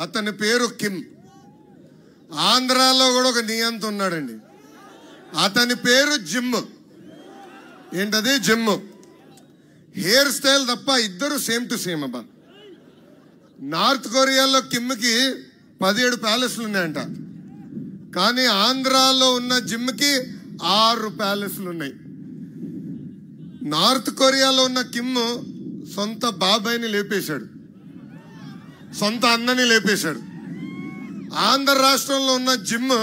అతని పేరు కిమ్. ఆంధ్రాలో కూడా ఒక నియంత ఉన్నాడండి. అతని పేరు జిమ్. ఏంటది? జిమ్. హెయిర్ స్టైల్ తప్ప ఇద్దరు సేమ్ టు సేమ్. అబ్బా, నార్త్ కొరియాలో కిమ్కి 17 ప్యాలెస్లు ఉన్నాయంట, కానీ ఆంధ్రాలో ఉన్న జిమ్కి 6 ప్యాలెస్లు ఉన్నాయి. నార్త్ కొరియాలో ఉన్న కిమ్ సొంత బాబాయిని లేపేశాడు, సొంత అన్నని లేపేశాడు. ఆంధ్ర రాష్ట్రంలో ఉన్న జిమ్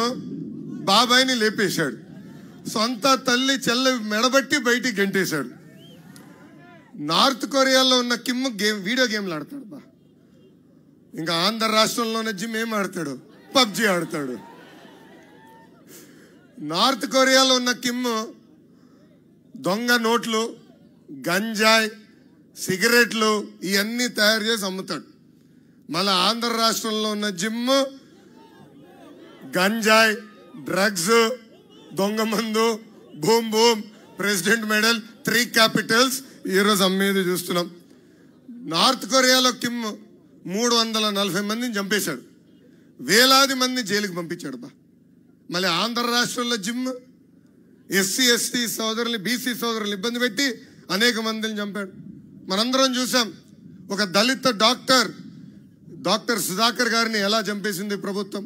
బాబాయిని లేపేశాడు, సొంత తల్లి చెల్లి మెడబట్టి బయటికి గెంటేశాడు. నార్త్ కొరియాలో ఉన్న కిమ్ వీడియో గేమ్లు ఆడతాడు బా. ఇంకా ఆంధ్ర రాష్ట్రంలో ఉన్న జిమ్ ఏం ఆడతాడు? పబ్జి ఆడతాడు. నార్త్ కొరియాలో ఉన్న కిమ్ దొంగ నోట్లు, గంజాయి, సిగరెట్లు ఇవన్నీ తయారు చేసి అమ్ముతాడు. మళ్ళీ ఆంధ్ర రాష్ట్రంలో ఉన్న జిమ్ గంజాయి, డ్రగ్స్, దొంగ మందు, boom boom, president medal, 3 Capitals ఈరోజు అమ్మేది చూస్తున్నాం. నార్త్ కొరియాలో కిమ్ 340 మందిని చంపేశాడు, వేలాది మందిని జైలుకి పంపించాడు బా. మళ్ళీ ఆంధ్ర రాష్ట్రంలో జిమ్ ఎస్సీ ఎస్టీ సోదరుల్ని, బీసీ సోదరుల్ని ఇబ్బంది పెట్టి అనేక మందిని చంపాడు. మనందరం చూసాం. ఒక దళిత డాక్టర్ సుధాకర్ గారిని ఎలా చంపేసింది ప్రభుత్వం.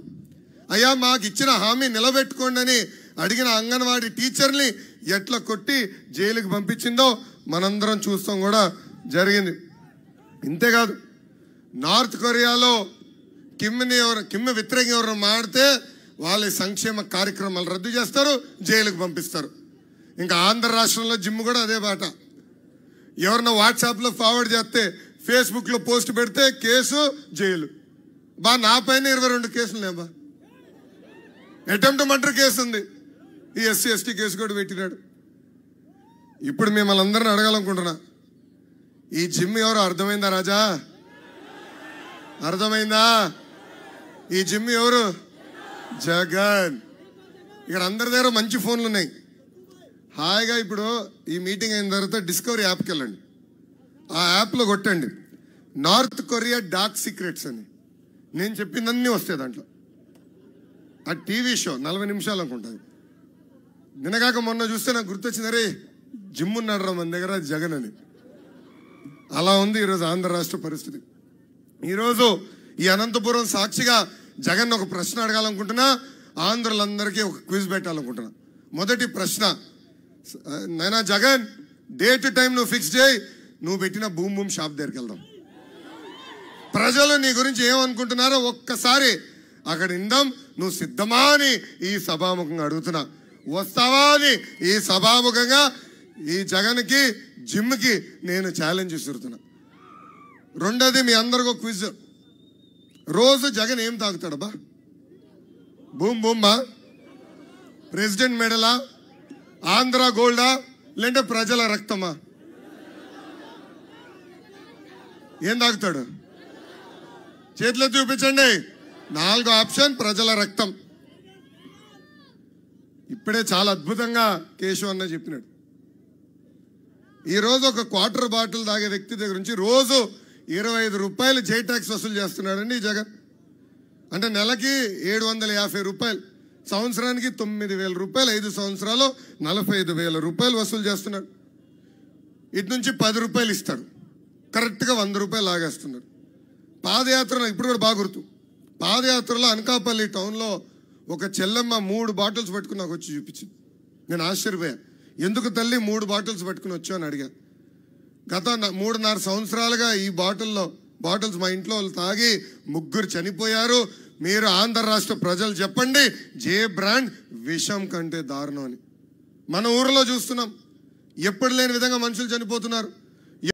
అయ్యా, మాకు ఇచ్చిన హామీ నిలబెట్టుకోండి అని అడిగిన అంగన్వాడీ టీచర్ని ఎట్లా కొట్టి జైలుకి పంపించిందో మనందరం చూస్తాం కూడా జరిగింది. ఇంతేకాదు, నార్త్ కొరియాలో కిమ్ వ్యతిరేకంగా ఎవరైనా మాడితే వాళ్ళ సంక్షేమ కార్యక్రమాలు రద్దు చేస్తారు, జైలుకు పంపిస్తారు. ఇంకా ఆంధ్ర రాష్ట్రంలో జిమ్ కూడా అదే బాట. ఎవరన్నా వాట్సాప్లో ఫార్వర్డ్ చేస్తే, ఫేస్బుక్లో పోస్ట్ పెడితే కేసు, జైలు బా. నా పైన 22 కేసులు లేబా. అటెంప్ట్ మర్డర్ కేసు ఉంది, ఈ ఎస్సీ ఎస్టీ కేసు కూడా పెట్టినాడు. ఇప్పుడు మిమ్మల్ని అందరిని అడగాలనుకుంటున్నా, ఈ జిమ్ ఎవరో అర్థమైందా రాజా? అర్థమైందా? ఈ జిమ్ ఎవరు? జగన్. ఇక్కడ అందరి దగ్గర మంచి ఫోన్లు ఉన్నాయి. హాయిగా ఇప్పుడు ఈ మీటింగ్ అయిన తర్వాత డిస్కవరీ యాప్కి వెళ్ళండి. ఆ యాప్లో కొట్టండి నార్త్ కొరియా డార్క్ సీక్రెట్స్ అని. నేను చెప్పిందన్నీ వస్తాయి దాంట్లో. ఆ టీవీ షో 40 నిమిషాలు అనుకుంటుంది. నిన్నగాక మొన్న చూస్తే నాకు గుర్తొచ్చింది, అరే జిమ్ ఉన్నాడు రా మన దగ్గర జగన్ అని. అలా ఉంది ఈరోజు ఆంధ్ర రాష్ట్ర పరిస్థితి. ఈరోజు ఈ అనంతపురం సాక్షిగా జగన్ ఒక ప్రశ్న అడగాలనుకుంటున్నా, ఆంధ్రులందరికీ ఒక క్విజ్ పెట్టాలనుకుంటున్నా. మొదటి ప్రశ్న, నైనా జగన్ డేట్ టైం నువ్వు ఫిక్స్ చేయి, నువ్వు పెట్టిన బూమ్ బూమ్ షాప్ దగ్గరికి వెళ్దాం. ప్రజలు నీ గురించి ఏమనుకుంటున్నారో ఒక్కసారి అక్కడ ఇందాం. నువ్వు సిద్ధమా అని ఈ సభాముఖంగా అడుగుతున్నా. వస్తావా అని ఈ సభాముఖంగా ఈ జగన్కి, జిమ్కి నేను ఛాలెంజ్ ఇస్తున్నా. రెండోది, మీ అందరికీ ఒక క్విజ్. రోజు జగన్ ఏం తాగుతాడబ్బా? బూమ్ బూమ్మా, ప్రెసిడెంట్ మెడలా, ఆంధ్ర గోల్డా, లేదంటే ప్రజల రక్తమా? ఏం తాగుతాడు? చేతిలో చూపించండి. 4వ ఆప్షన్ ప్రజల రక్తం. ఇప్పుడే చాలా అద్భుతంగా కేశవ్ అన్న చెప్పినాడు. ఈరోజు ఒక క్వార్టర్ బాటిల్ తాగే వ్యక్తి దగ్గర నుంచి రోజు 25 రూపాయలు జై ట్యాక్స్ వసూలు చేస్తున్నాడండి జగన్. అంటే నెలకి 750 రూపాయలు, సంవత్సరానికి 9,000 రూపాయలు, 5 సంవత్సరాలు 45,000 రూపాయలు వసూలు చేస్తున్నాడు. ఇటు నుంచి 10 రూపాయలు ఇస్తాడు, కరెక్ట్గా 100 రూపాయలు లాగేస్తున్నాడు. పాదయాత్ర ఇప్పుడు కూడా బాగా గుర్తు. పాదయాత్రలో అనకాపల్లి టౌన్లో ఒక చెల్లెమ్మ 3 బాటిల్స్ పట్టుకుని నాకు వచ్చి చూపించింది. నేను ఆశ్చర్యపోయా, ఎందుకు తల్లి 3 బాటిల్స్ పట్టుకుని వచ్చావు అని అడిగా. గత 3.5 సంవత్సరాలుగా ఈ బాటిల్స్ మా ఇంట్లో వాళ్ళు తాగి 3 చనిపోయారు. మీరు ఆంధ్ర రాష్ట్ర ప్రజలు చెప్పండి, జే బ్రాండ్ విషం కంటే దారుణం అని. మన ఊరిలో చూస్తున్నాం, ఎప్పుడు లేని విధంగా మనుషులు చనిపోతున్నారు.